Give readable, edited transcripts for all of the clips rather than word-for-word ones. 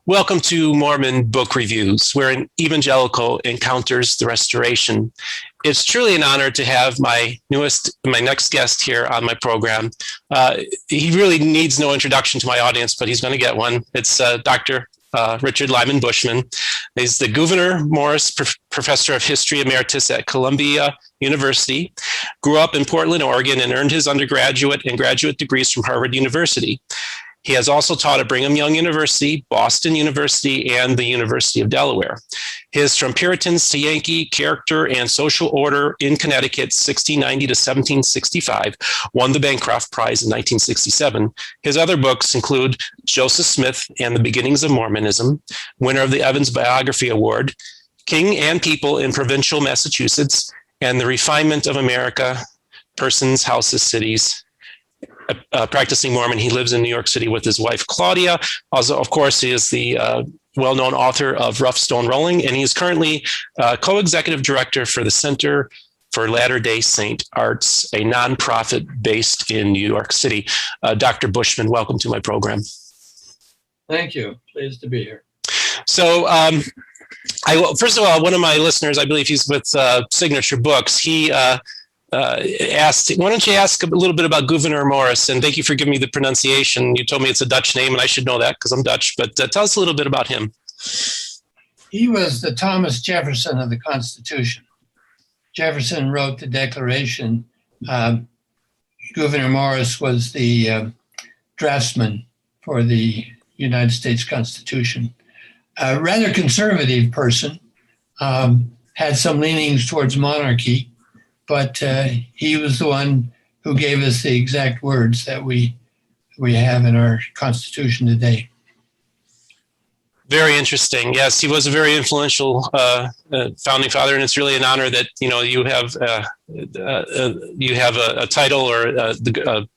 Welcome to Mormon Book Reviews, where an evangelical encounters the restoration. It's truly an honor to have my next guest here on my program. He really needs no introduction to my audience, but he's going to get one. It's Dr. Richard Bushman. He's the Gouverneur Morris Professor of History Emeritus at Columbia University, grew up in Portland, Oregon, and earned his undergraduate and graduate degrees from Harvard University. He has also taught at Brigham Young University, Boston University, and the University of Delaware. His From Puritans to Yankee, Character and Social Order in Connecticut, 1690 to 1765, won the Bancroft Prize in 1967. His other books include Joseph Smith and the Beginnings of Mormonism, winner of the Evans Biography Award, King and People in Provincial Massachusetts, and The Refinement of America, Persons, Houses, Cities. Practicing Mormon. He lives in New York City with his wife, Claudia. Also, of course, he is the well-known author of Rough Stone Rolling, and he is currently co-executive director for the Center for Latter-day Saint Arts, a nonprofit based in New York City. Dr. Bushman, welcome to my program. Thank you. Pleased to be here. So, first of all, one of my listeners, I believe he's with Signature Books, he asked, why don't you ask a little bit about Gouverneur Morris? And thank you for giving me the pronunciation. You told me it's a Dutch name, and I should know that because I'm Dutch. But tell us a little bit about him. He was the Thomas Jefferson of the Constitution. Jefferson wrote the Declaration. Gouverneur Morris was the draftsman for the United States Constitution. A rather conservative person, had some leanings towards monarchy, but he was the one who gave us the exact words that we have in our Constitution today. Very interesting. Yes, he was a very influential founding father, and it's really an honor that you have a title or the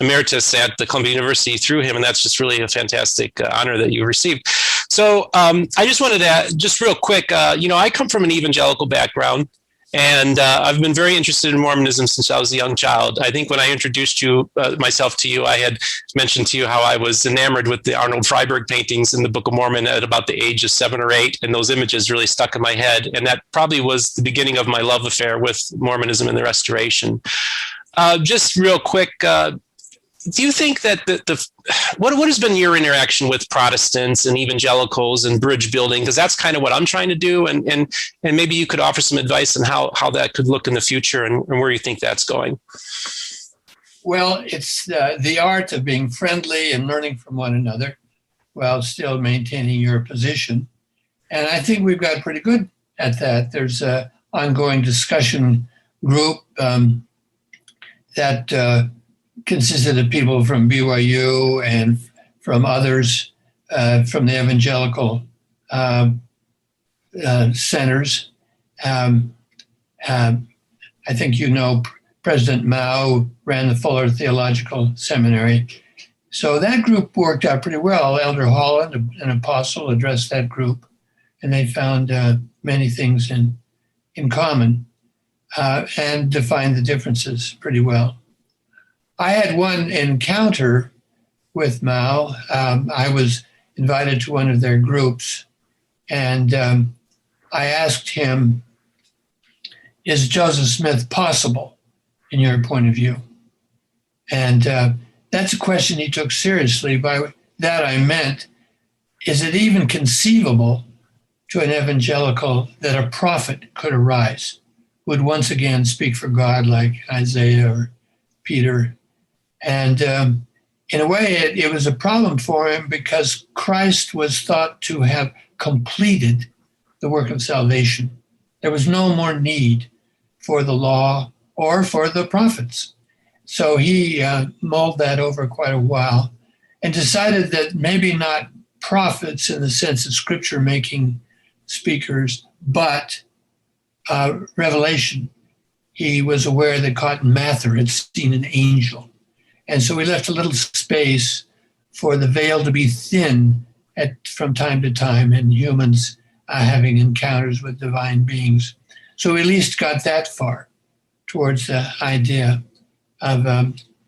Emeritus at the Columbia University through him, and that's just really a fantastic honor that you received. So I just wanted to just real quick. I come from an evangelical background. And I've been very interested in Mormonism since I was a young child. I think when I introduced myself to you, I had mentioned to you how I was enamored with the Arnold Freiberg paintings in the Book of Mormon at about the age of 7 or 8. And those images really stuck in my head. And that probably was the beginning of my love affair with Mormonism and the Restoration. Just real quick, do you think that what has been your interaction with Protestants and evangelicals and bridge building? Because that's kind of what I'm trying to do, and maybe you could offer some advice on how that could look in the future and where you think that's going. Well, it's the art of being friendly and learning from one another while still maintaining your position. And I think we've got pretty good at that. There's an ongoing discussion group that consisted of people from BYU and from others from the evangelical centers. I think President Mao ran the Fuller Theological Seminary. So that group worked out pretty well. Elder Holland, an apostle, addressed that group, and they found many things in common and defined the differences pretty well. I had one encounter with Mao. I was invited to one of their groups, and I asked him, is Joseph Smith possible in your point of view? And that's a question he took seriously. By that I meant, is it even conceivable to an evangelical that a prophet could arise, would once again speak for God like Isaiah or Peter? And in a way, it was a problem for him because Christ was thought to have completed the work of salvation. There was no more need for the law or for the prophets. So he mulled that over quite a while and decided that maybe not prophets in the sense of scripture-making speakers, but revelation. He was aware that Cotton Mather had seen an angel. And so we left a little space for the veil to be thin from time to time and humans having encounters with divine beings. So we at least got that far towards the idea of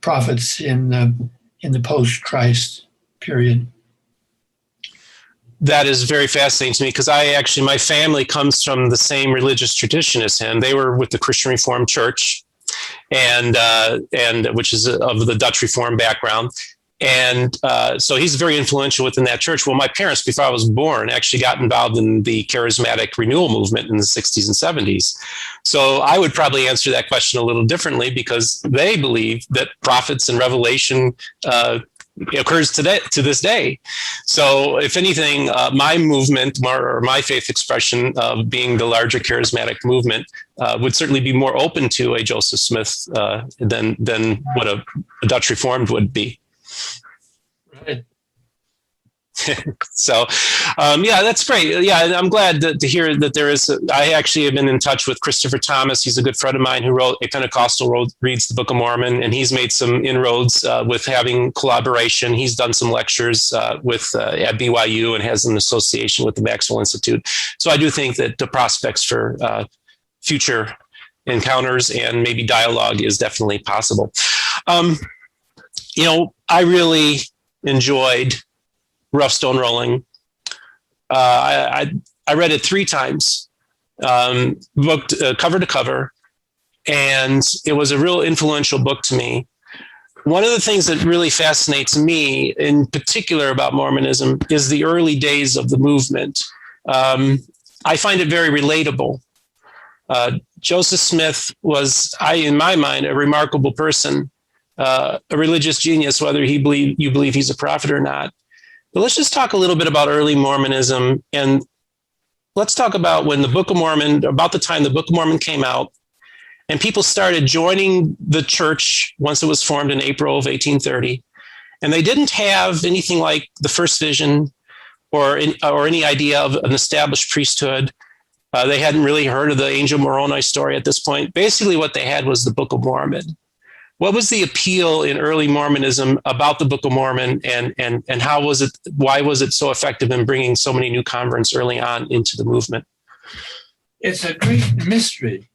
prophets in the post-Christ period. that is very fascinating to me because my family comes from the same religious tradition as him. They were with the Christian Reformed Church, and which is of the Dutch Reformed background. And so he's very influential within that church. Well, my parents, before I was born, actually got involved in the charismatic renewal movement in the 60s and 70s. So I would probably answer that question a little differently because they believe that prophets and revelation occurs today, to this day. So if anything, my movement or my faith expression of being the larger charismatic movement would certainly be more open to a Joseph Smith than what a Dutch Reformed would be. Right. So, yeah, that's great. Yeah, I'm glad to hear that there is. I actually have been in touch with Christopher Thomas. He's a good friend of mine who wrote A Pentecostal Reads the Book of Mormon, and he's made some inroads with having collaboration. He's done some lectures at BYU and has an association with the Maxwell Institute. So I do think that the prospects for future encounters and maybe dialogue is definitely possible. I really enjoyed Rough Stone Rolling. I read it 3 times, booked cover to cover, and it was a real influential book to me. One of the things that really fascinates me in particular about Mormonism is the early days of the movement. I find it very relatable. Joseph Smith was, in my mind, a remarkable person, a religious genius, whether you believe he's a prophet or not. But let's just talk a little bit about early Mormonism, and let's talk about when the Book of Mormon, about the time the Book of Mormon came out, and people started joining the church once it was formed in April of 1830, and they didn't have anything like the first vision or any idea of an established priesthood. They hadn't really heard of the Angel Moroni story at this point. Basically, what they had was the Book of Mormon. What was the appeal in early Mormonism about the Book of Mormon, and how was it? Why was it so effective in bringing so many new converts early on into the movement? It's a great mystery.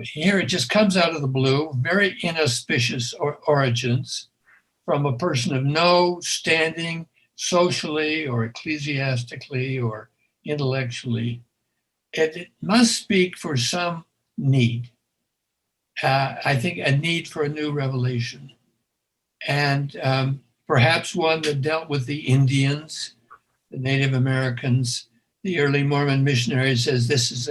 Here it just comes out of the blue, very inauspicious origins from a person of no standing socially or ecclesiastically or intellectually. It must speak for some need. I think a need for a new revelation, and perhaps one that dealt with the Indians, the Native Americans. The early Mormon missionary says this is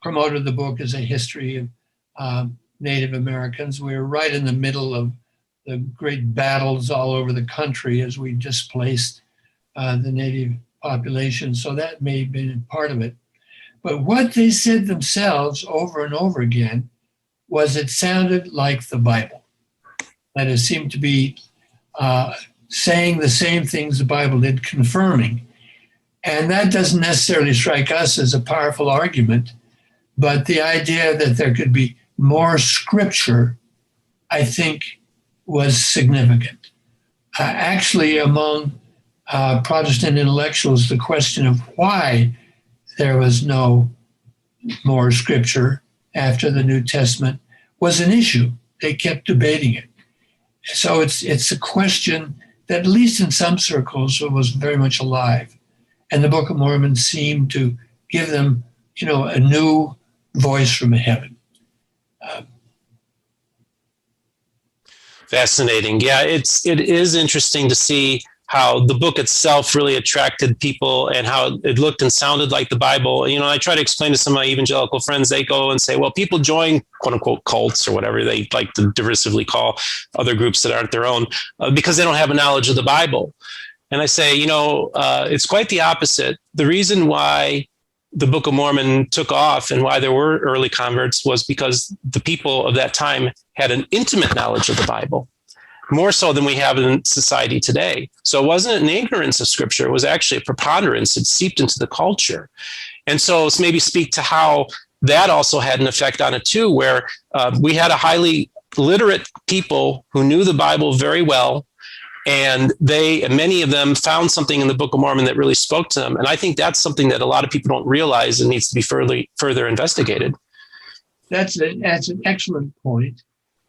promoted the book as a history of Native Americans. We're right in the middle of the great battles all over the country as we displaced the Native population, so that may have been part of it. But what they said themselves over and over again was it sounded like the Bible, that it seemed to be saying the same things the Bible did, confirming. And that doesn't necessarily strike us as a powerful argument, but the idea that there could be more scripture, I think, was significant. Actually, among Protestant intellectuals, the question of why there was no more scripture after the New Testament was an issue. They kept debating it. So it's a question that, at least in some circles, was very much alive. And the Book of Mormon seemed to give them, a new voice from heaven. Fascinating. Yeah, it is interesting to see how the book itself really attracted people and how it looked and sounded like the Bible. I try to explain to some of my evangelical friends, they go and say, well, people join quote unquote cults or whatever they like to derisively call other groups that aren't their own because they don't have a knowledge of the Bible. And I say, it's quite the opposite. The reason why the Book of Mormon took off and why there were early converts was because the people of that time had an intimate knowledge of the Bible, more so than we have in society today. So it wasn't an ignorance of scripture. It was actually a preponderance. It seeped into the culture. And so it's maybe speak to how that also had an effect on it too, where we had a highly literate people who knew the Bible very well. And many of them found something in the Book of Mormon that really spoke to them. And I think that's something that a lot of people don't realize and needs to be further investigated. That's an excellent point.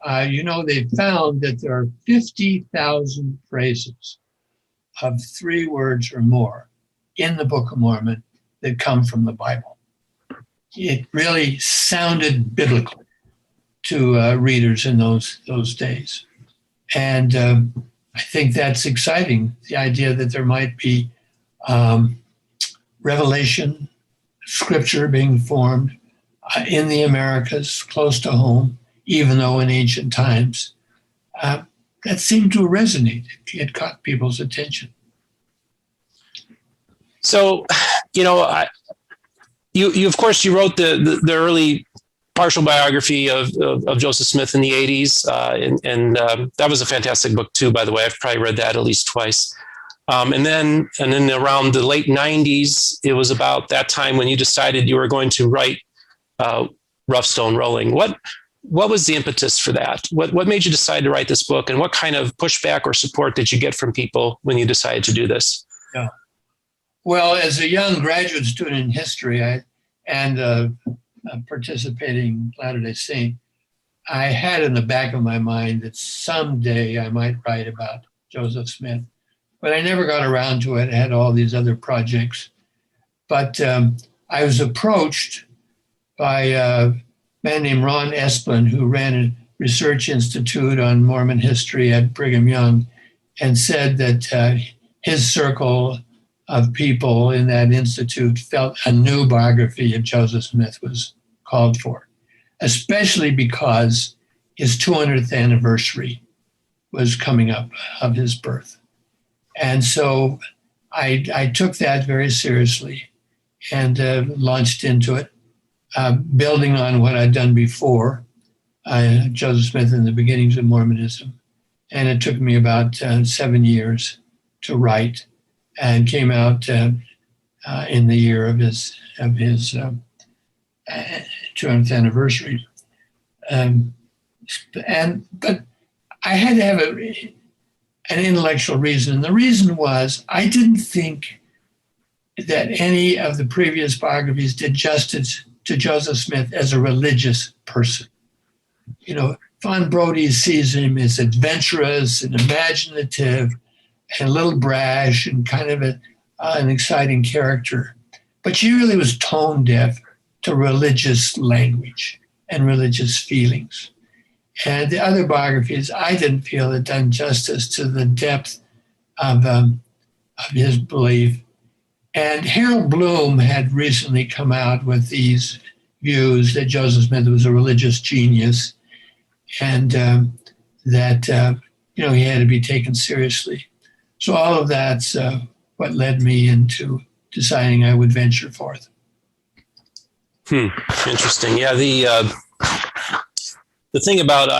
They found that there are 50,000 phrases of 3 words or more in the Book of Mormon that come from the Bible. It really sounded biblical to readers in those days. And I think that's exciting, the idea that there might be revelation, scripture being formed in the Americas, close to home, even though in ancient times. That seemed to resonate. It caught people's attention. So, you of course, you wrote the early partial biography of Joseph Smith in the 80s. And that was a fantastic book too, by the way. I've probably read that at least twice. And then around the late 90s, it was about that time when you decided you were going to write Rough Stone Rolling. What was the impetus for that? What made you decide to write this book, and what kind of pushback or support did you get from people when you decided to do this? Yeah. Well, as a young graduate student in history and a participating Latter-day Saint, I had in the back of my mind that someday I might write about Joseph Smith, but I never got around to it. I had all these other projects. But I was approached by a man named Ron Esplin, who ran a research institute on Mormon history at Brigham Young, and said that his circle of people in that institute felt a new biography of Joseph Smith was called for, especially because his 200th anniversary was coming up of his birth. And so I took that very seriously and launched into it, building on what I'd done before, Joseph Smith and the Beginnings of Mormonism. And it took me about 7 years to write, and came out in the year of his 200th anniversary. But I had to have an intellectual reason. And the reason was I didn't think that any of the previous biographies did justice to Joseph Smith as a religious person. Von Brody sees him as adventurous and imaginative and a little brash and kind of an exciting character. But she really was tone deaf to religious language and religious feelings. And the other biographies, I didn't feel had done justice to the depth of his belief. And Harold Bloom had recently come out with these views that Joseph Smith was a religious genius, and that he had to be taken seriously. So all of that's what led me into deciding I would venture forth. Interesting. Yeah, the thing about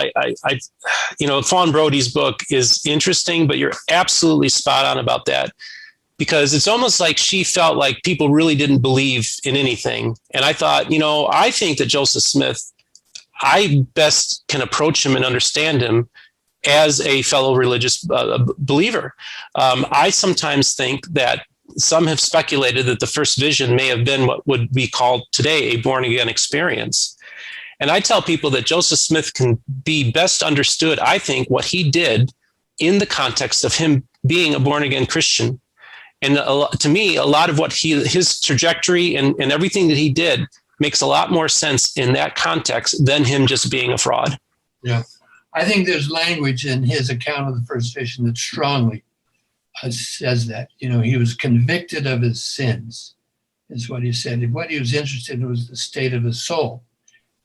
Fawn Brody's book is interesting, but you're absolutely spot on about that, because it's almost like she felt like people really didn't believe in anything. And I thought, I think that Joseph Smith, I best can approach him and understand him as a fellow religious believer. I sometimes think that some have speculated that the first vision may have been what would be called today a born-again experience. And I tell people that Joseph Smith can be best understood, I think, what he did in the context of him being a born-again Christian. And to me, a lot of what his trajectory and everything that he did makes a lot more sense in that context than him just being a fraud. Yeah. I think there's language in his account of the first vision that strongly says that. He was convicted of his sins, is what he said. And what he was interested in was the state of his soul.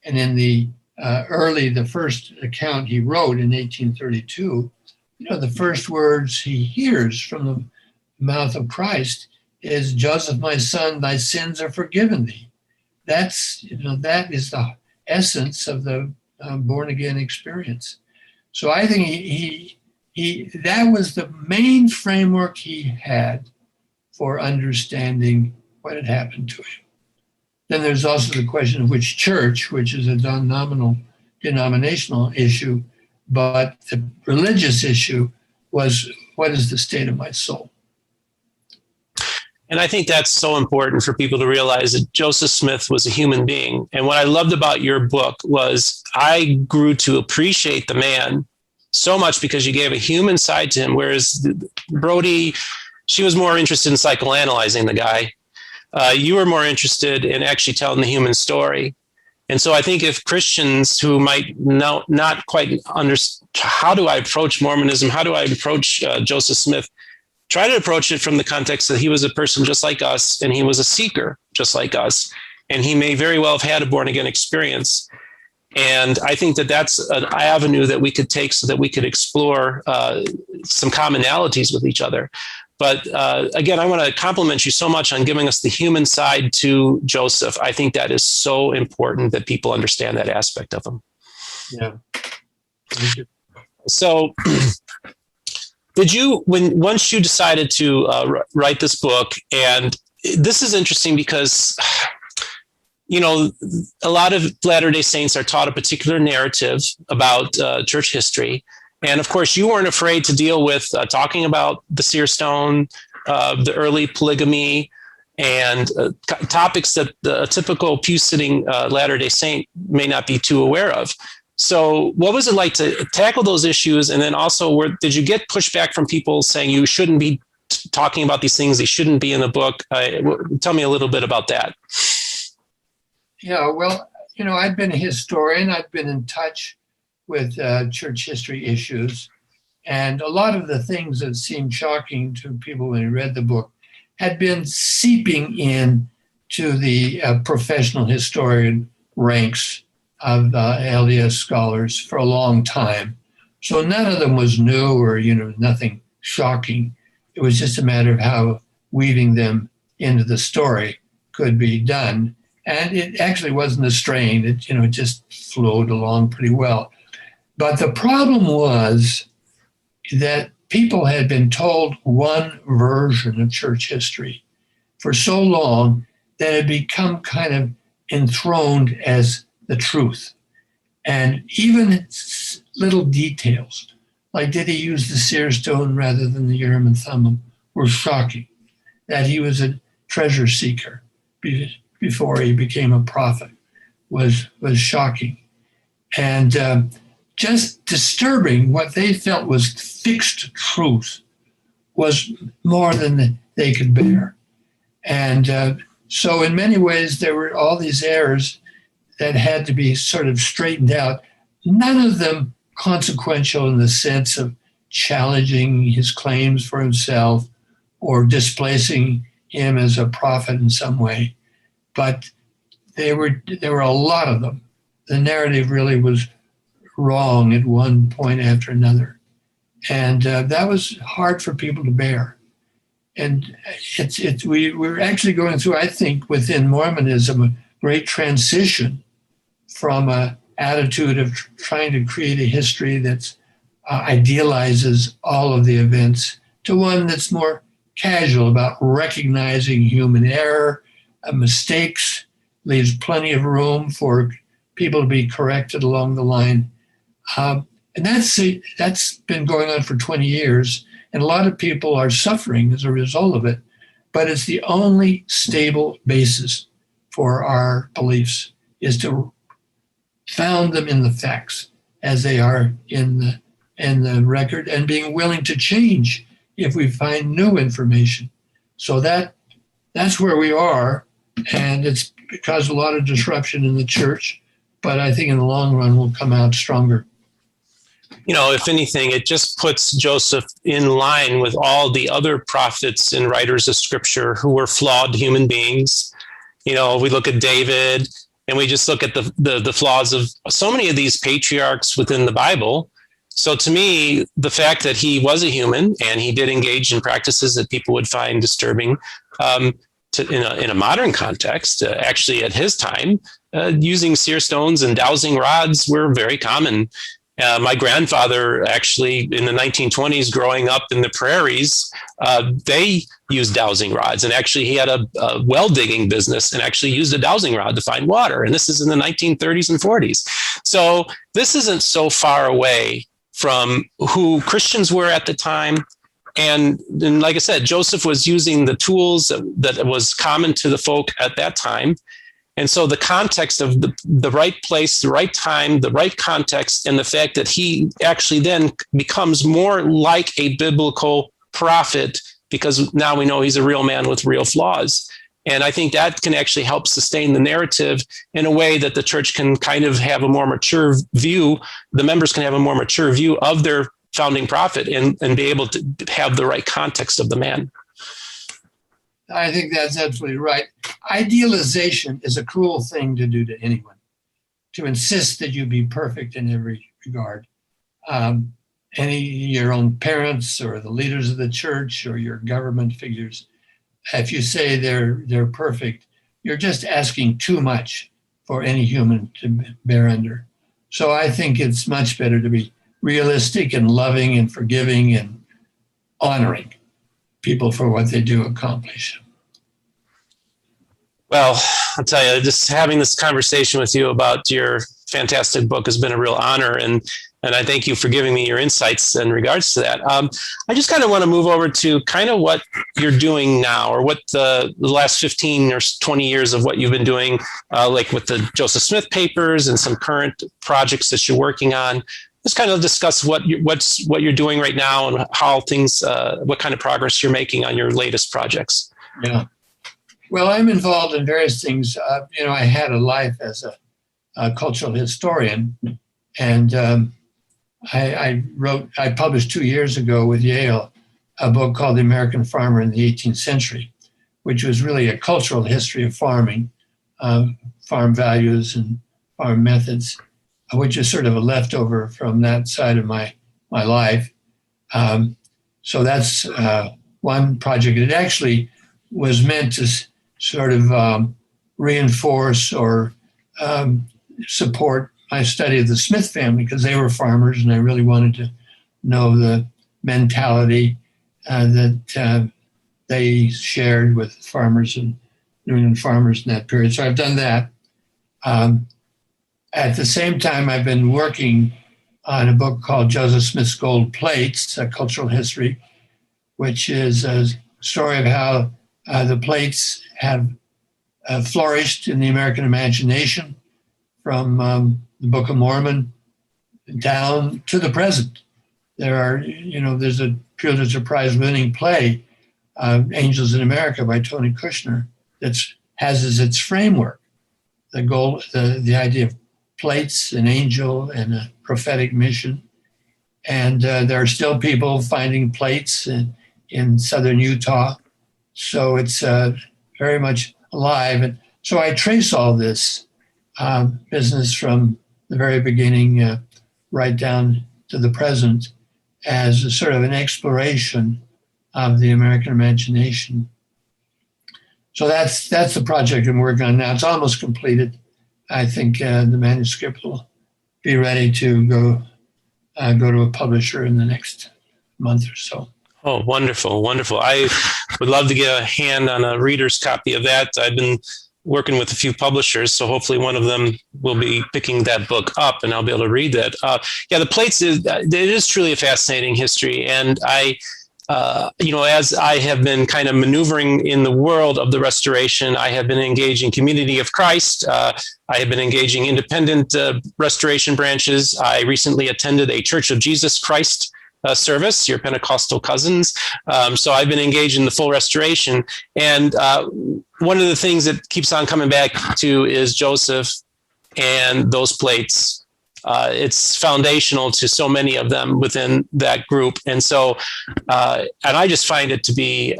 And in the first account he wrote in 1832, the first words he hears from the mouth of Christ is, "Joseph, my son, thy sins are forgiven thee." That is the essence of the born again experience. So I think he that was the main framework he had for understanding what had happened to him. Then there's also the question of which church, which is a denominational issue, but the religious issue was, what is the state of my soul? And I think that's so important for people to realize that Joseph Smith was a human being. And what I loved about your book was I grew to appreciate the man so much because you gave a human side to him, whereas Brody She was more interested in psychoanalyzing the guy. You were more interested in actually telling the human story. And so I think if Christians who might not quite understand, how do I approach Mormonism? How do I approach Joseph Smith? Try to approach it from the context that he was a person just like us, and he was a seeker just like us. And he may very well have had a born again experience. And I think that that's an avenue that we could take so that we could explore some commonalities with each other. But again, I want to compliment you so much on giving us the human side to Joseph. I think that is so important that people understand that aspect of him. Yeah. Thank you. So did you, once you decided to write this book, and this is interesting because, you know, a lot of Latter-day Saints are taught a particular narrative about church history. And of course, you weren't afraid to deal with talking about the seer stone, the early polygamy, and topics that a typical pew-sitting Latter-day Saint may not be too aware of. So what was it like to tackle those issues? And then also, did you get pushback from people saying you shouldn't be talking about these things, they shouldn't be in the book? Tell me a little bit about that. Yeah, well, you know, I've been a historian. I've been in touch with church history issues. And a lot of the things that seemed shocking to people when they read the book had been seeping in to the professional historian ranks of LDS scholars for a long time. So none of them was new or, you know, nothing shocking. It was just a matter of how weaving them into the story could be done. And it actually wasn't a strain. It, you know, it just flowed along pretty well. But the problem was that people had been told one version of church history for so long that it had become kind of enthroned as the truth. And even little details, like did he use the seer stone rather than the Urim and Thummim, were shocking. That he was a treasure seeker before he became a prophet was shocking. And just disturbing what they felt was fixed truth was more than they could bear. And so in many ways, there were all these errors that had to be sort of straightened out, none of them consequential in the sense of challenging his claims for himself or displacing him as a prophet in some way. But there were a lot of them. The narrative really was wrong at one point after another. And that was hard for people to bear. And we're actually going through, I think, within Mormonism, a great transition from an attitude of trying to create a history that idealizes all of the events to one that's more casual about recognizing human error, mistakes, leaves plenty of room for people to be corrected along the line. And that's been going on for 20 years, and a lot of people are suffering as a result of it, but it's the only stable basis for our beliefs is to found them in the facts as they are in the record, and being willing to change if we find new information. So that's where we are, and it's caused a lot of disruption in the church, but I think in the long run we'll come out stronger. You know, if anything, it just puts Joseph in line with all the other prophets and writers of scripture who were flawed human beings. You know, we look at David, and we just look at the flaws of so many of these patriarchs within the Bible. So to me, the fact that he was a human and he did engage in practices that people would find disturbing in a modern context, actually at his time, using seer stones and dowsing rods were very common. My grandfather actually in the 1920s, growing up in the prairies, they used dowsing rods. And actually he had a well digging business and actually used a dowsing rod to find water. And this is in the 1930s and 40s. So this isn't so far away from who Christians were at the time. And like I said, Joseph was using the tools that was common to the folk at that time. And so the context of the right place, the right time, the right context, and the fact that he actually then becomes more like a biblical prophet because now we know he's a real man with real flaws. And I think that can actually help sustain the narrative in a way that the church can kind of have a more mature view. The members can have a more mature view of their founding prophet and be able to have the right context of the man. I think that's absolutely right. Idealization is a cruel thing to do to anyone, to insist that you be perfect in every regard. Your own parents or the leaders of the church or your government figures, if you say they're perfect, you're just asking too much for any human to bear under. So I think it's much better to be realistic and loving and forgiving and honoring people for what they do accomplish. Well, I'll tell you, just having this conversation with you about your fantastic book has been a real honor, and I thank you for giving me your insights in regards to that. I just kind of want to move over to kind of what you're doing now, or what the last 15 or 20 years of what you've been doing, like with the Joseph Smith papers and some current projects that you're working on. Just kind of discuss what you're doing right now and how things, what kind of progress you're making on your latest projects. Yeah. Well, I'm involved in various things. I had a life as a cultural historian, and I published 2 years ago with Yale a book called The American Farmer in the 18th Century, which was really a cultural history of farming, farm values and farm methods, which is sort of a leftover from that side of my life. So that's one project. It actually was meant to sort of reinforce or support my study of the Smith family, because they were farmers, and I really wanted to know the mentality that they shared with farmers and New England farmers in that period. So I've done that. At the same time, I've been working on a book called Joseph Smith's Gold Plates, a cultural history, which is a story of how the plates have flourished in the American imagination from the Book of Mormon down to the present. There's a Pulitzer Prize winning play, Angels in America by Tony Kushner, that has as its framework the idea of plates, an angel, and a prophetic mission. And there are still people finding plates in southern Utah. So it's very much alive. And so I trace all this business from the very beginning right down to the present as a sort of an exploration of the American imagination. So that's the project I'm working on now. It's almost completed. I think the manuscript will be ready to go to a publisher in the next month or so. Oh, wonderful, wonderful. I would love to get a hand on a reader's copy of that. I've been working with a few publishers, so hopefully one of them will be picking that book up and I'll be able to read that. The plates, it is truly a fascinating history. And as I have been kind of maneuvering in the world of the restoration, I have been engaging Community of Christ. I have been engaging independent restoration branches. I recently attended a Church of Jesus Christ service, your Pentecostal cousins. So I've been engaged in the full restoration. And one of the things that keeps on coming back to is Joseph and those plates. It's foundational to so many of them within that group. And so, and I just find it to be,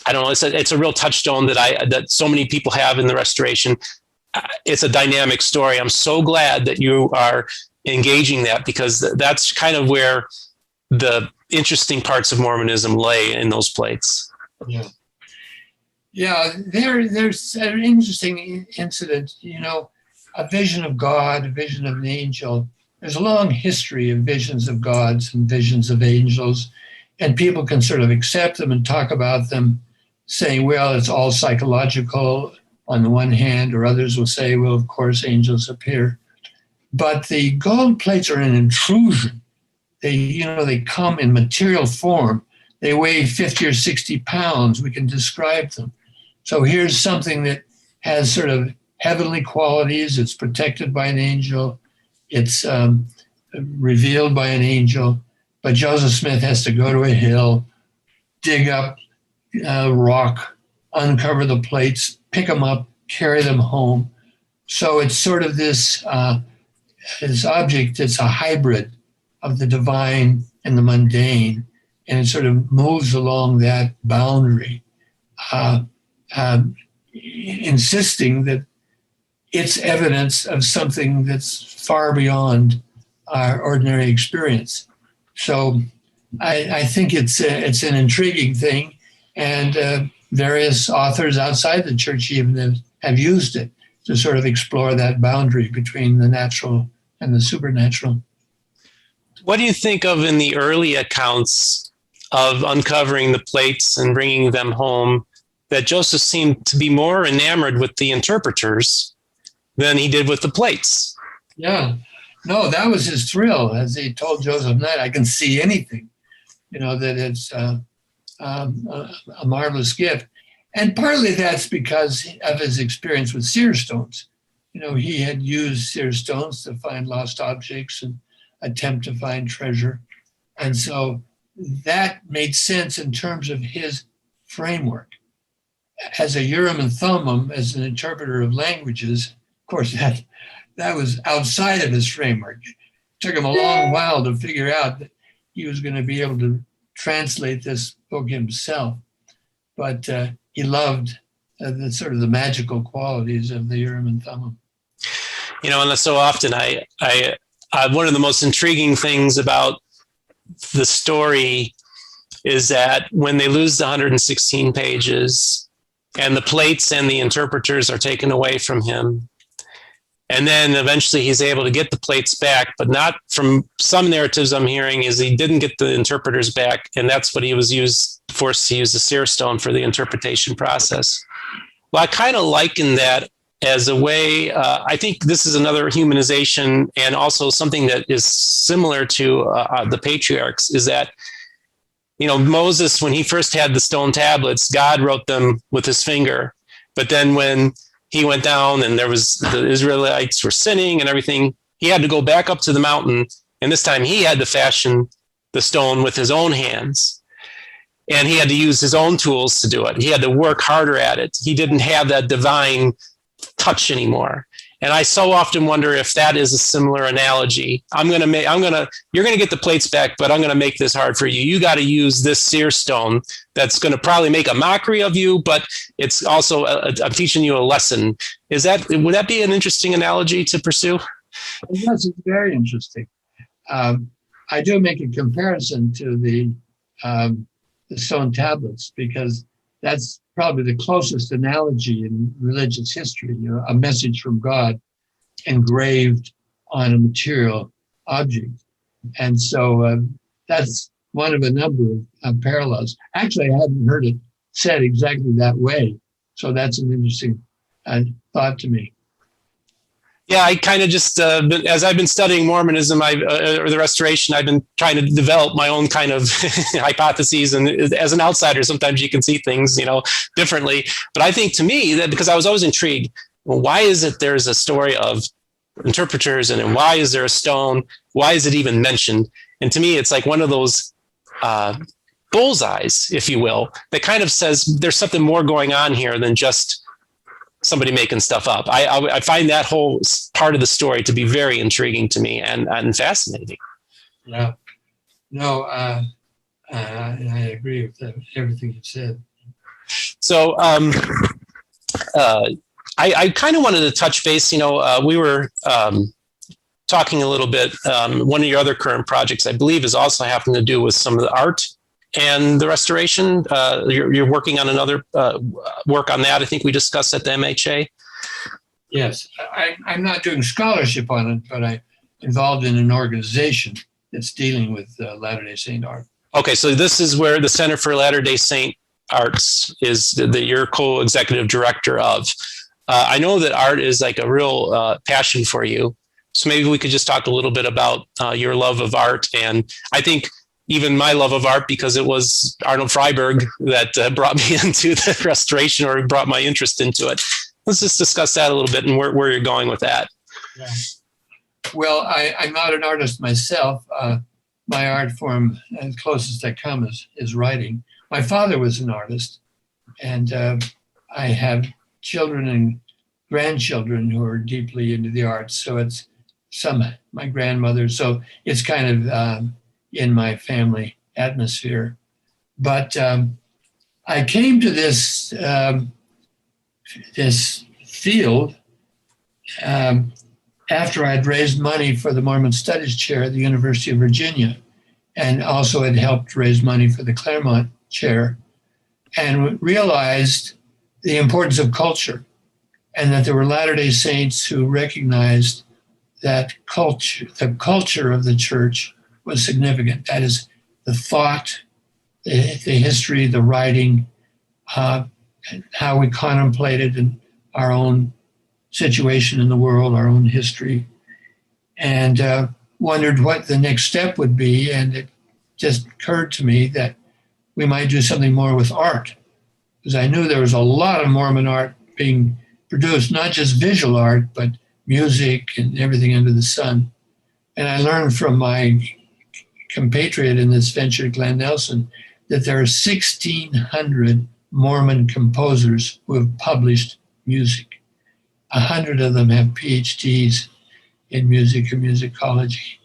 it's a real touchstone that so many people have in the restoration. It's a dynamic story. I'm so glad that you are engaging that, because that's kind of where the interesting parts of Mormonism lay, in those plates. Yeah. There's an interesting incident, a vision of God, a vision of an angel. There's a long history of visions of gods and visions of angels, and people can sort of accept them and talk about them, saying, well, it's all psychological on the one hand, or others will say, well, of course, angels appear. But the gold plates are an intrusion. They come in material form. They weigh 50 or 60 pounds. We can describe them. So here's something that has sort of heavenly qualities. It's protected by an angel. It's revealed by an angel. But Joseph Smith has to go to a hill, dig up rock, uncover the plates, pick them up, carry them home. So it's sort of this object that's a hybrid of the divine and the mundane, and it sort of moves along that boundary, insisting that it's evidence of something that's far beyond our ordinary experience. So I think it's an intriguing thing, and various authors outside the church even have used it to sort of explore that boundary between the natural and the supernatural. What do you think of in the early accounts of uncovering the plates and bringing them home, that Joseph seemed to be more enamored with the interpreters than he did with the plates? Yeah. No, that was his thrill. As he told Joseph Knight, I can see anything, that it's a marvelous gift. And partly that's because of his experience with seer stones. He had used seer stones to find lost objects and attempt to find treasure. And so that made sense in terms of his framework. As a Urim and Thummim, as an interpreter of languages, of course, that was outside of his framework. It took him a long while to figure out that he was going to be able to translate this book himself. But he loved the sort of the magical qualities of the Urim and Thummim. And so often I one of the most intriguing things about the story is that when they lose the 116 pages and the plates and the interpreters are taken away from him, and then eventually he's able to get the plates back, but not from some narratives I'm hearing is he didn't get the interpreters back. And that's what he was forced to use the seer stone for the interpretation process. Well, I kind of liken that as a way, I think this is another humanization, and also something that is similar to the patriarchs, is that, Moses, when he first had the stone tablets, God wrote them with his finger. But then when he went down and the Israelites were sinning and everything, he had to go back up to the mountain. And this time he had to fashion the stone with his own hands. And he had to use his own tools to do it. He had to work harder at it. He didn't have that divine touch anymore. And I so often wonder if that is a similar analogy. You're going to get the plates back, but I'm going to make this hard for you. You got to use this seer stone that's going to probably make a mockery of you, but it's also, I'm teaching you a lesson. Would that be an interesting analogy to pursue? Yes, it's very interesting. I do make a comparison to the stone tablets, because that's probably the closest analogy in religious history, a message from God engraved on a material object. And so that's one of a number of parallels. Actually, I hadn't heard it said exactly that way. So that's an interesting thought to me. Yeah, I kind of just, as I've been studying Mormonism or the Restoration, I've been trying to develop my own kind of hypotheses. And as an outsider, sometimes you can see things, differently. But I think to me, that because I was always intrigued, well, why is it there's a story of interpreters, and why is there a stone? Why is it even mentioned? And to me, it's like one of those bullseyes, if you will, that kind of says there's something more going on here than just somebody making stuff up. I find that whole part of the story to be very intriguing to me and fascinating. Yeah. No, I agree with everything you said. So I kind of wanted to touch base. We were talking a little bit. One of your other current projects, I believe, is also having to do with some of the art and the restoration. You're working on another work on that. I think we discussed at the MHA. Yes, I'm not doing scholarship on it, but I'm involved in an organization that's dealing with Latter-day Saint art. Okay, so this is where the Center for Latter-day Saint Arts is that you're co-executive director of. I know that art is like a real passion for you. So maybe we could just talk a little bit about your love of art. And I think even my love of art, because it was Arnold Freiberg that brought me into the restoration, or brought my interest into it. Let's just discuss that a little bit and where you're going with that. Yeah. Well, I'm not an artist myself. My art form, as closest I come, is writing. My father was an artist, and I have children and grandchildren who are deeply into the arts. So it's my grandmother. So it's kind of in my family atmosphere. But I came to this field after I'd raised money for the Mormon Studies Chair at the University of Virginia, and also had helped raise money for the Claremont Chair, and realized the importance of culture, and that there were Latter-day Saints who recognized that the culture of the church was significant. That is, the thought, the history, the writing, how we contemplated in our own situation in the world, our own history, and wondered what the next step would be. And it just occurred to me that we might do something more with art, because I knew there was a lot of Mormon art being produced, not just visual art, but music and everything under the sun. And I learned from my compatriot in this venture, Glenn Nelson, that there are 1,600 Mormon composers who have published music. 100 of them have PhDs in music and musicology.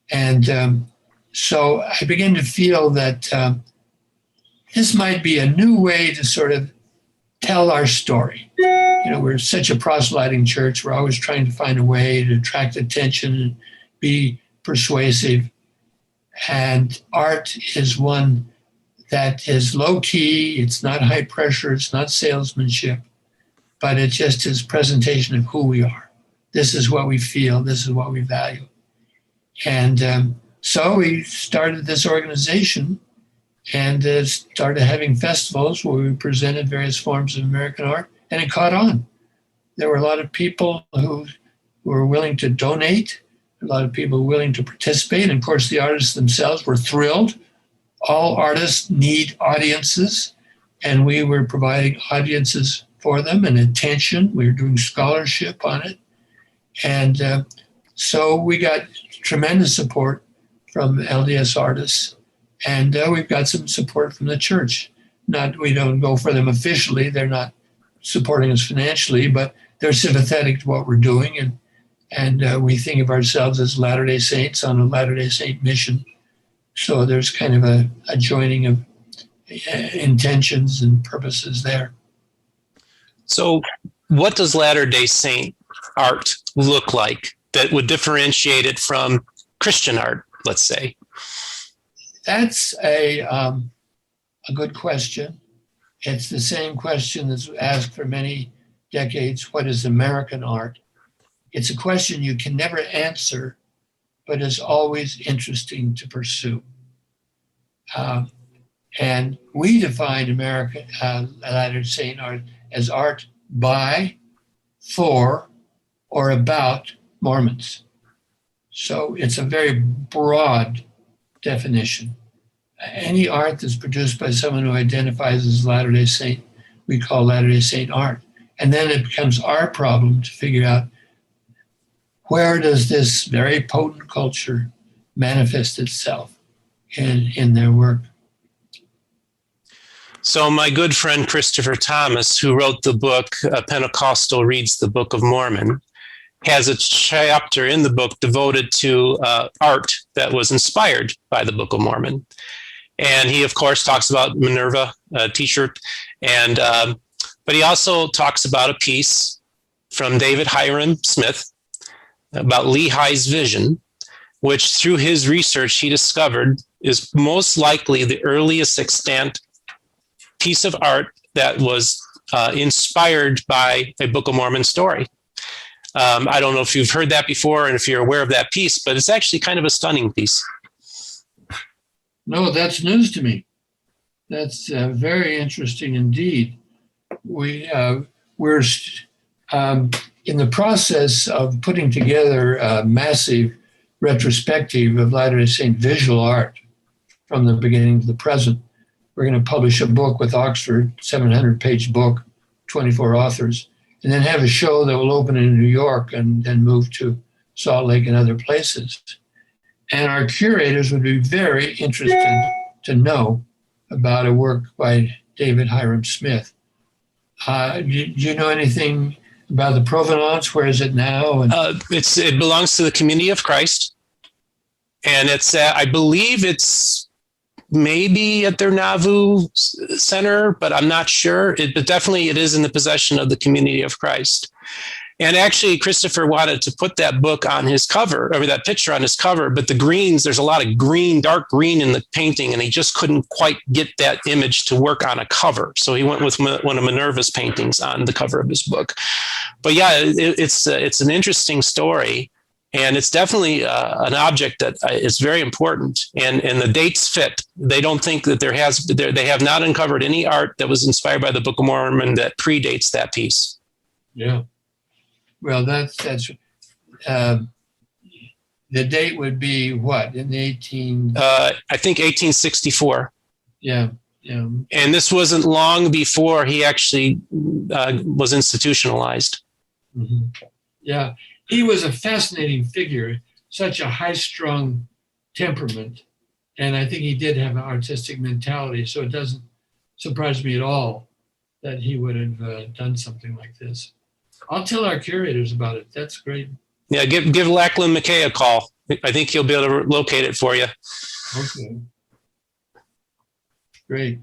And so I began to feel that this might be a new way to sort of tell our story. You know, we're such a proselyting church. We're always trying to find a way to attract attention and be persuasive. And art is one that is low key. It's not high pressure. It's not salesmanship, but it just is presentation of who we are. This is what we feel. This is what we value. And so we started this organization and started having festivals where we presented various forms of American art, and it caught on. There were a lot of people who were willing to donate, a lot of people willing to participate, and of course the artists themselves were thrilled. All artists need audiences, and we were providing audiences for them and attention. We were doing scholarship on it. And so we got tremendous support from LDS artists, and we've got some support from the church. We don't go for them officially. They're not supporting us financially, but they're sympathetic to what we're doing. And we think of ourselves as Latter-day Saints on a Latter-day Saint mission. So there's kind of a joining of intentions and purposes there. So what does Latter-day Saint art look like that would differentiate it from Christian art, let's say? That's a good question. It's the same question that's asked for many decades. What is American art? It's a question you can never answer, but is always interesting to pursue. And we define American Latter-day Saint art as art by, for, or about Mormons. So it's a very broad definition. Any art that's produced by someone who identifies as Latter-day Saint, we call Latter-day Saint art. And then it becomes our problem to figure out, where does this very potent culture manifest itself in their work? So my good friend Christopher Thomas, who wrote the book Pentecostal Reads the Book of Mormon, has a chapter in the book devoted to art that was inspired by the Book of Mormon. And he, of course, talks about Minerva t-shirt. And but he also talks about a piece from David Hiram Smith about Lehi's vision, which through his research he discovered is most likely the earliest extant piece of art that was inspired by a Book of Mormon story. I don't know if you've heard that before and if you're aware of that piece, but it's actually kind of a stunning piece. No, that's news to me. That's very interesting indeed. We're in the process of putting together a massive retrospective of Latter-day Saint visual art from the beginning to the present. We're going to publish a book with Oxford, 700-page book, 24 authors, and then have a show that will open in New York and then move to Salt Lake and other places. And our curators would be very interested to know about a work by David Hiram Smith. Do you know anything about the provenance? Where is it now? It belongs to the Community of Christ, and it's I believe it's maybe at their Nauvoo Center, but I'm not sure. But definitely it is in the possession of the Community of Christ. And actually, Christopher wanted to put that book on his cover, or that picture on his cover, but the greens, there's a lot of green, dark green in the painting, and he just couldn't quite get that image to work on a cover. So he went with one of Minerva's paintings on the cover of his book. But yeah, it's an interesting story, and it's definitely an object that is very important, and the dates fit. They don't think that they have not uncovered any art that was inspired by the Book of Mormon that predates that piece. Yeah. Well, that's the date would be what, in the 1864. Yeah, yeah. And this wasn't long before he actually was institutionalized. Mm-hmm. Yeah, he was a fascinating figure, such a high-strung temperament, and I think he did have an artistic mentality, so it doesn't surprise me at all that he would have done something like this. I'll tell our curators about it. That's great. Yeah, give Lachlan McKay a call. I think he'll be able to locate it for you. Okay. Great.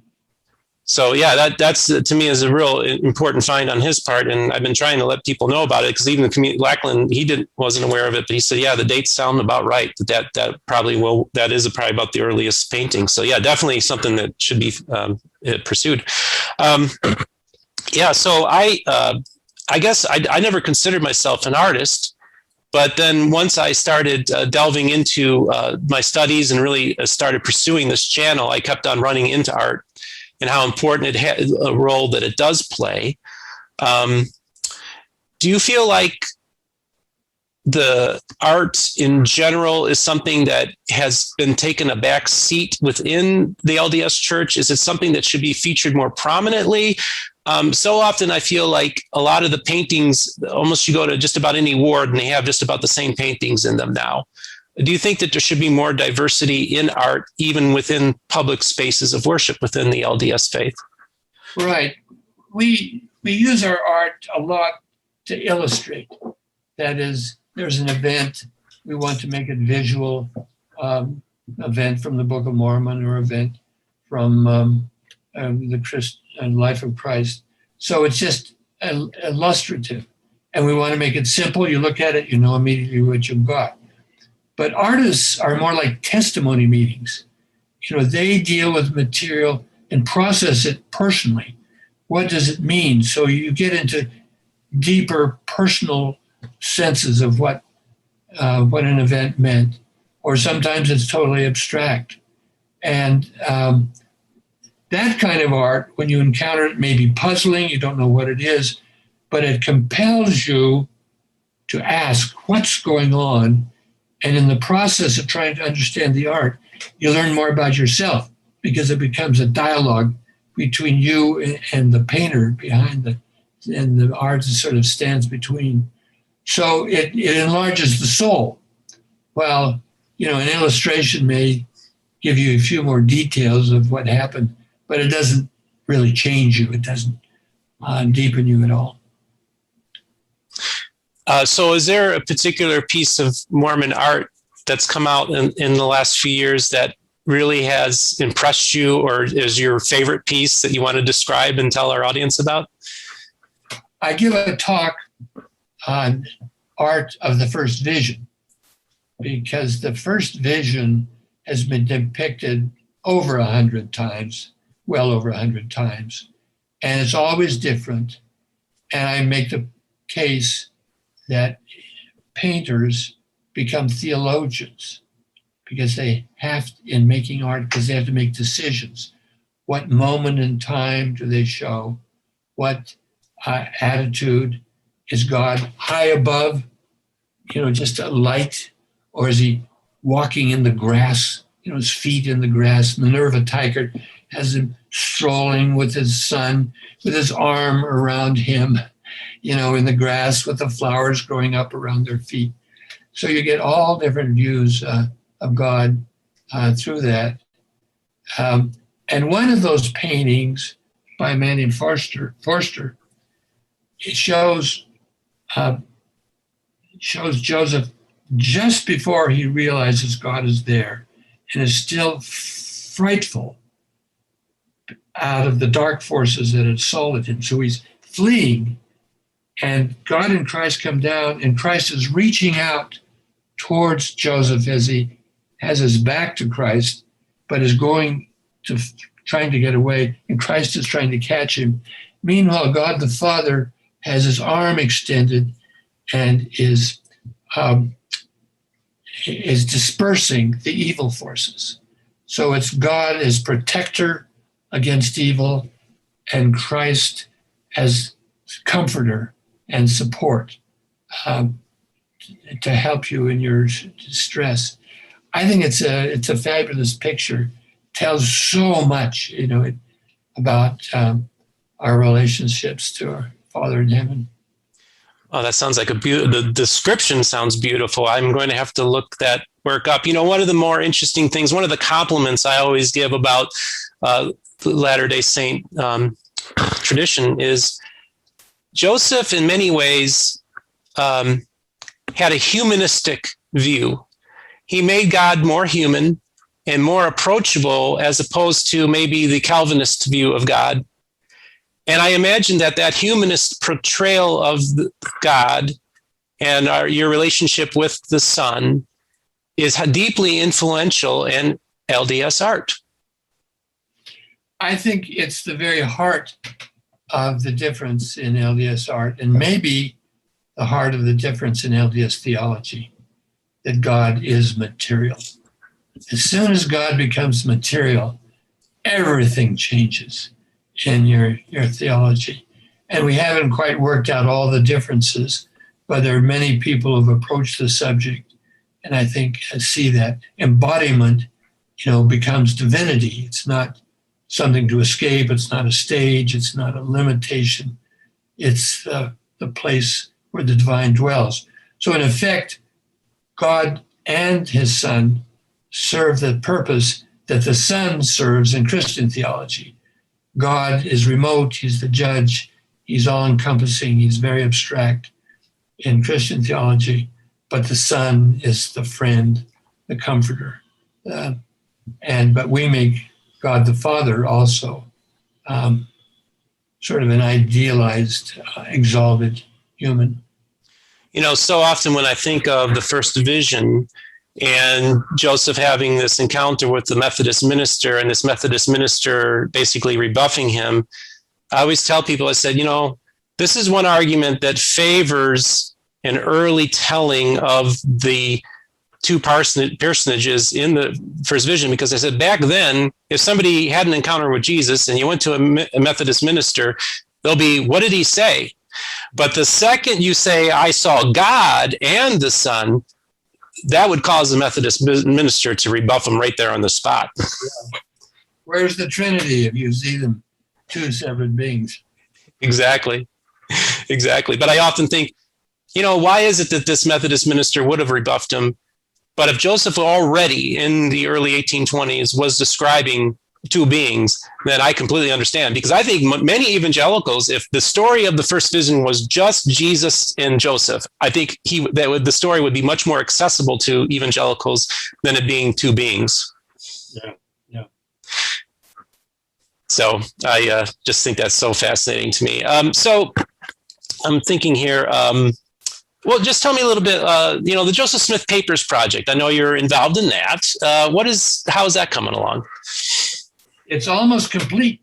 So yeah, that's to me is a real important find on his part, and I've been trying to let people know about it because even the community, Lachlan, wasn't aware of it, but he said, yeah, the dates sound about right. That is probably about the earliest painting. So yeah, definitely something that should be pursued. Yeah, so I guess I never considered myself an artist, but then once I started delving into my studies and really started pursuing this channel, I kept on running into art and how important it has a role that it does play. Do you feel like the art in general is something that has been taken a back seat within the LDS Church? Is it something that should be featured more prominently? So often I feel like a lot of the paintings, almost you go to just about any ward and they have just about the same paintings in them now. Do you think that there should be more diversity in art, even within public spaces of worship within the LDS faith? Right. We use our art a lot to illustrate. That is, there's an event, we want to make it visual, event from the Book of Mormon or event from the life of Christ. So it's just illustrative. And we want to make it simple. You look at it, you know immediately what you've got. But artists are more like testimony meetings. They deal with material and process it personally. What does it mean? So you get into deeper personal senses of what an event meant, or sometimes it's totally abstract. And that kind of art, when you encounter it, may be puzzling, you don't know what it is, but it compels you to ask what's going on. And in the process of trying to understand the art, you learn more about yourself because it becomes a dialogue between you and the painter behind and the art sort of stands between. So it enlarges the soul. Well, an illustration may give you a few more details of what happened, but it doesn't really change you. It doesn't deepen you at all. So is there a particular piece of Mormon art that's come out in the last few years that really has impressed you, or is your favorite piece that you want to describe and tell our audience about? I give a talk on art of the first vision, because the first vision has been depicted over 100 times, well over 100 times, and it's always different. And I make the case that painters become theologians because they have, in making art, because they have to make decisions. What moment in time do they show? What attitude? Is God high above, just a light? Or is he walking in the grass, his feet in the grass? Minerva Teichert has him strolling with his son, with his arm around him, in the grass with the flowers growing up around their feet. So you get all different views of God through that. And one of those paintings by a man named Forster, it shows Joseph just before he realizes God is there and is still frightful out of the dark forces that had assaulted him. So he's fleeing, and God and Christ come down, and Christ is reaching out towards Joseph as he has his back to Christ, but is trying to get away, and Christ is trying to catch him. Meanwhile, God the Father has his arm extended and is dispersing the evil forces. So it's God as protector against evil, and Christ as comforter and support to help you in your distress. I think it's a fabulous picture. Tells so much, about our relationships to our Father in heaven. Oh, that sounds like the description sounds beautiful. I'm going to have to look that work up. One of the more interesting things, one of the compliments I always give about the Latter-day Saint tradition is Joseph, in many ways, had a humanistic view. He made God more human and more approachable, as opposed to maybe the Calvinist view of God. And I imagine that humanist portrayal of God and your relationship with the Son is deeply influential in LDS art. I think it's the very heart of the difference in LDS art, and maybe the heart of the difference in LDS theology, that God is material. As soon as God becomes material, everything changes in your theology. And we haven't quite worked out all the differences, but there are many people who've approached the subject, and I think I see that embodiment, becomes divinity. It's not something to escape. It's not a stage. It's not a limitation. It's the place where the divine dwells. So in effect, God and his Son serve the purpose that the Son serves in Christian theology. God is remote. He's the judge. He's all-encompassing. He's very abstract in Christian theology. But the Son is the friend, the comforter. But we make God the Father also sort of an idealized, exalted human. So often when I think of the first vision and Joseph having this encounter with the Methodist minister, and this Methodist minister basically rebuffing him, I always tell people, I said, this is one argument that favors an early telling of the two personages in the first vision, because I said back then, if somebody had an encounter with Jesus and you went to a Methodist minister, they'll be, what did he say? But the second you say, I saw God and the Son, that would cause the Methodist minister to rebuff them right there on the spot. Yeah. Where's the Trinity if you see them two separate beings? Exactly. But I often think, why is it that this Methodist minister would have rebuffed him? But if Joseph already in the early 1820s was describing two beings, then I completely understand. Because I think many evangelicals, if the story of the first vision was just Jesus and Joseph, I think the story would be much more accessible to evangelicals than it being two beings. Yeah. So I just think that's so fascinating to me. So I'm thinking here, well, just tell me a little bit, the Joseph Smith Papers Project. I know you're involved in that. How is that coming along? It's almost complete.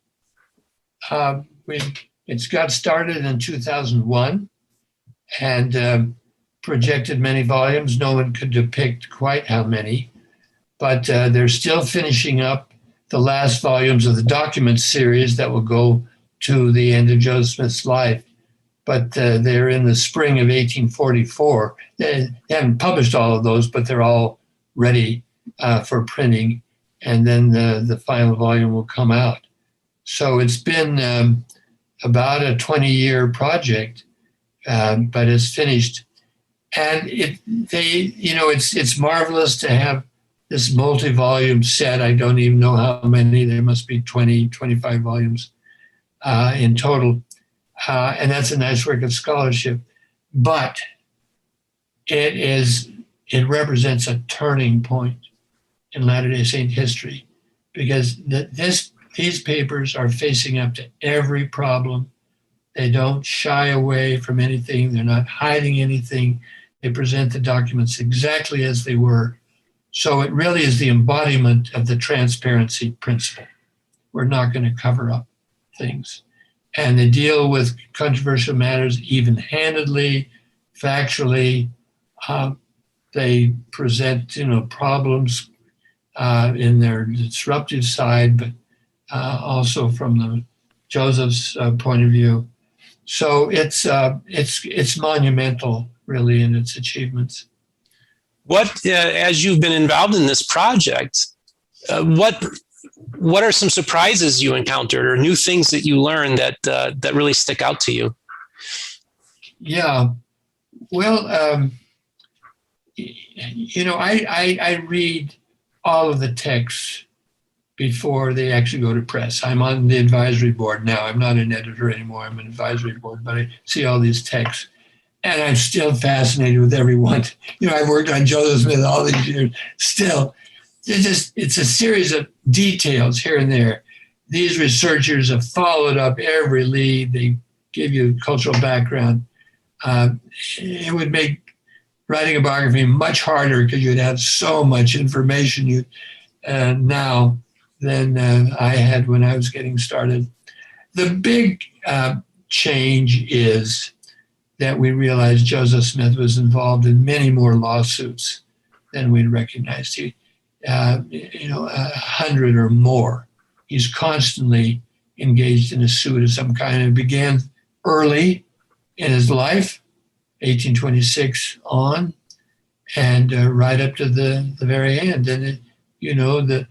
It's got started in 2001 and projected many volumes. No one could depict quite how many, but they're still finishing up the last volumes of the document series that will go to the end of Joseph Smith's life. But they're in the spring of 1844. They haven't published all of those, but they're all ready for printing. And then the final volume will come out. So it's been about a 20-year project, but it's finished. And it's marvelous to have this multi-volume set. I don't even know how many. There must be 20, 25 volumes in total. And that's a nice work of scholarship. But it represents a turning point in Latter-day Saint history, because these papers are facing up to every problem. They don't shy away from anything. They're not hiding anything. They present the documents exactly as they were. So it really is the embodiment of the transparency principle. We're not going to cover up things. And they deal with controversial matters even-handedly, factually. They present, problems in their disruptive side, but also from the Joseph's point of view. So it's monumental, really, in its achievements. What, as you've been involved in this project, what are some surprises you encountered or new things that you learned that really stick out to you? Yeah, well, I read all of the texts before they actually go to press. I'm on the advisory board now. I'm not an editor anymore. I'm an advisory board, but I see all these texts. And I'm still fascinated with every one. I've worked on Joseph Smith all these years. Still, it's a series of details here and there. These researchers have followed up every lead. They give you cultural background. It would make writing a biography much harder because you'd have so much information now than I had when I was getting started. The big change is that we realized Joseph Smith was involved in many more lawsuits than we'd recognized. 100 or more. He's constantly engaged in a suit of some kind. It began early in his life, 1826 on, and right up to the very end. And the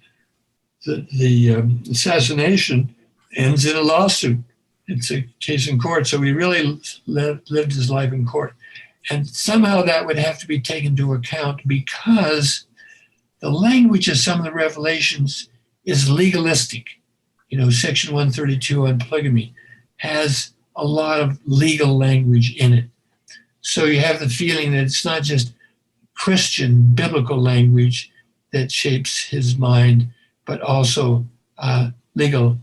assassination ends in a lawsuit. It's a case in court. So he really lived his life in court. And somehow that would have to be taken into account because the language of some of the revelations is legalistic. Section 132 on polygamy has a lot of legal language in it. So you have the feeling that it's not just Christian biblical language that shapes his mind, but also legal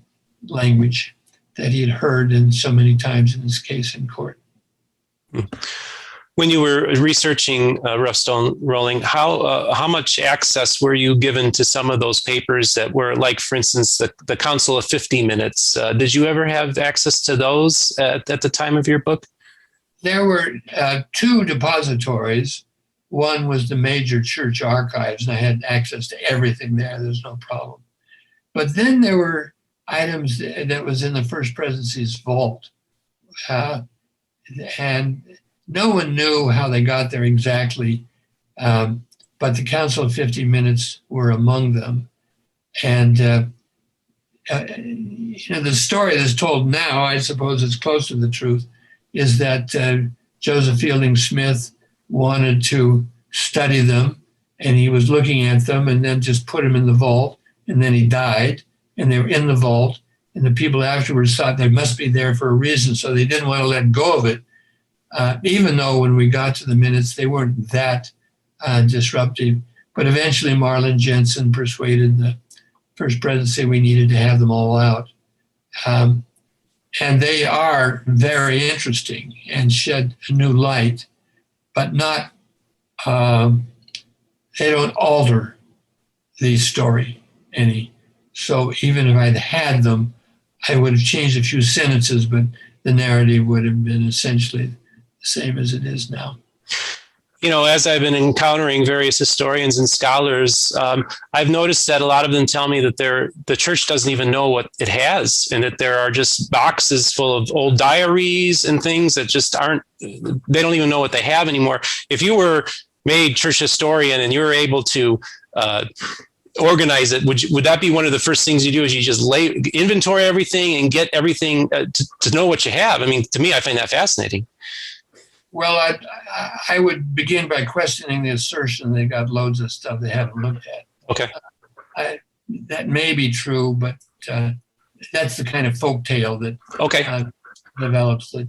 language that he had heard in so many times in his case in court. When you were researching Rough Stone Rolling, how much access were you given to some of those papers that were, like, for instance, the Council of 50 Minutes? Did you ever have access to those at the time of your book? There were two depositories. One was the major church archives, and I had access to everything there. There's no problem. But then there were items that was in the First Presidency's vault. And no one knew how they got there exactly, but the Council of 50 Minutes were among them. And, the story that's told now, I suppose it's close to the truth, is that Joseph Fielding Smith wanted to study them, and he was looking at them and then just put them in the vault, and then he died, and they were in the vault, and the people afterwards thought they must be there for a reason, so they didn't want to let go of it, even though when we got to the minutes, they weren't that disruptive. But eventually Marlin Jensen persuaded the First Presidency we needed to have them all out. And they are very interesting and shed a new light, but not, they don't alter the story any. So even if I'd had them, I would have changed a few sentences, but the narrative would have been essentially the same as it is now. As I've been encountering various historians and scholars, I've noticed that a lot of them tell me that the church doesn't even know what it has, and that there are just boxes full of old diaries and things that just they don't even know what they have anymore. If you were made church historian and you were able to organize it, would that be one of the first things you do, is you just inventory everything and get everything to know what you have? I mean, to me, I find that fascinating. Well, I would begin by questioning the assertion they got loads of stuff they haven't looked at. Okay. That may be true, but that's the kind of folk tale that Okay. develops that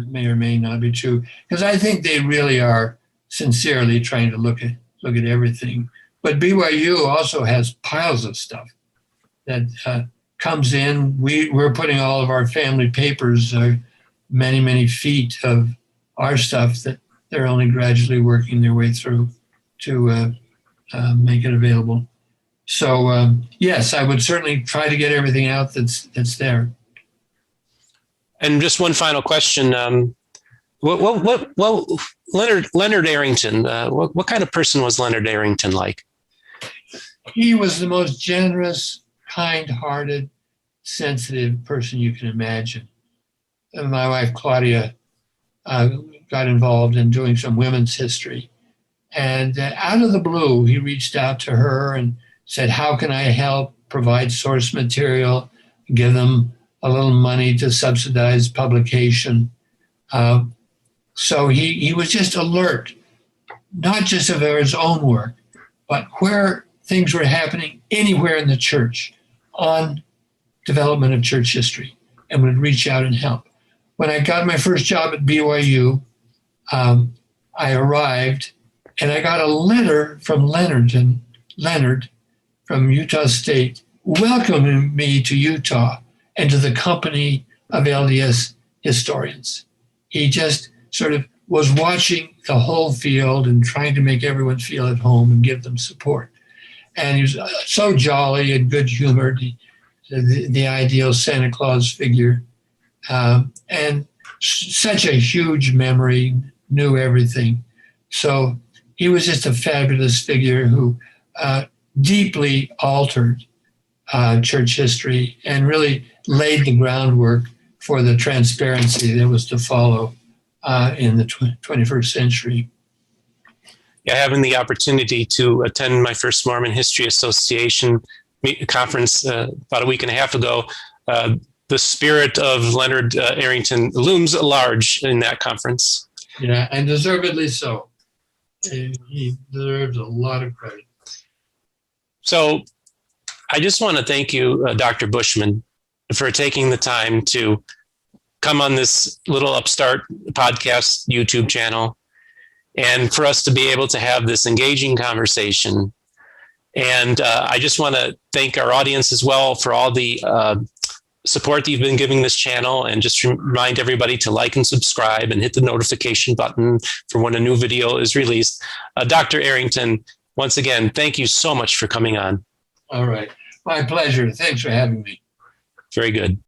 may or may not be true. Because I think they really are sincerely trying to look at everything. But BYU also has piles of stuff that comes in. We're putting all of our family papers, many, many feet of our stuff that they're only gradually working their way through to make it available. So yes, I would certainly try to get everything out that's there. And just one final question. What Leonard Arrington, what kind of person was Leonard Arrington like? He was the most generous, kind-hearted, sensitive person you can imagine. And my wife, Claudia, got involved in doing some women's history. And out of the blue, he reached out to her and said, how can I help provide source material, give them a little money to subsidize publication. So he was just alert, not just of his own work, but where things were happening anywhere in the church on development of church history, and would reach out and help. When I got my first job at BYU, I arrived and I got a letter from Leonard from Utah State welcoming me to Utah and to the company of LDS historians. He just sort of was watching the whole field and trying to make everyone feel at home and give them support. And he was so jolly and good-humored, the ideal Santa Claus figure, and such a huge memory, knew everything. So he was just a fabulous figure who deeply altered church history and really laid the groundwork for the transparency that was to follow in the 21st century. Yeah, having the opportunity to attend my first Mormon History Association conference about a week and a half ago, the spirit of Leonard Arrington looms large in that conference. Yeah, and deservedly so. He deserves a lot of credit. So I just want to thank you, Dr. Bushman, for taking the time to come on this little upstart podcast YouTube channel and for us to be able to have this engaging conversation. And I just want to thank our audience as well for all the support that you've been giving this channel, and just remind everybody to like and subscribe and hit the notification button for when a new video is released. Dr. Arrington, once again, thank you so much for coming on. All right. My pleasure. Thanks for having me. Very good.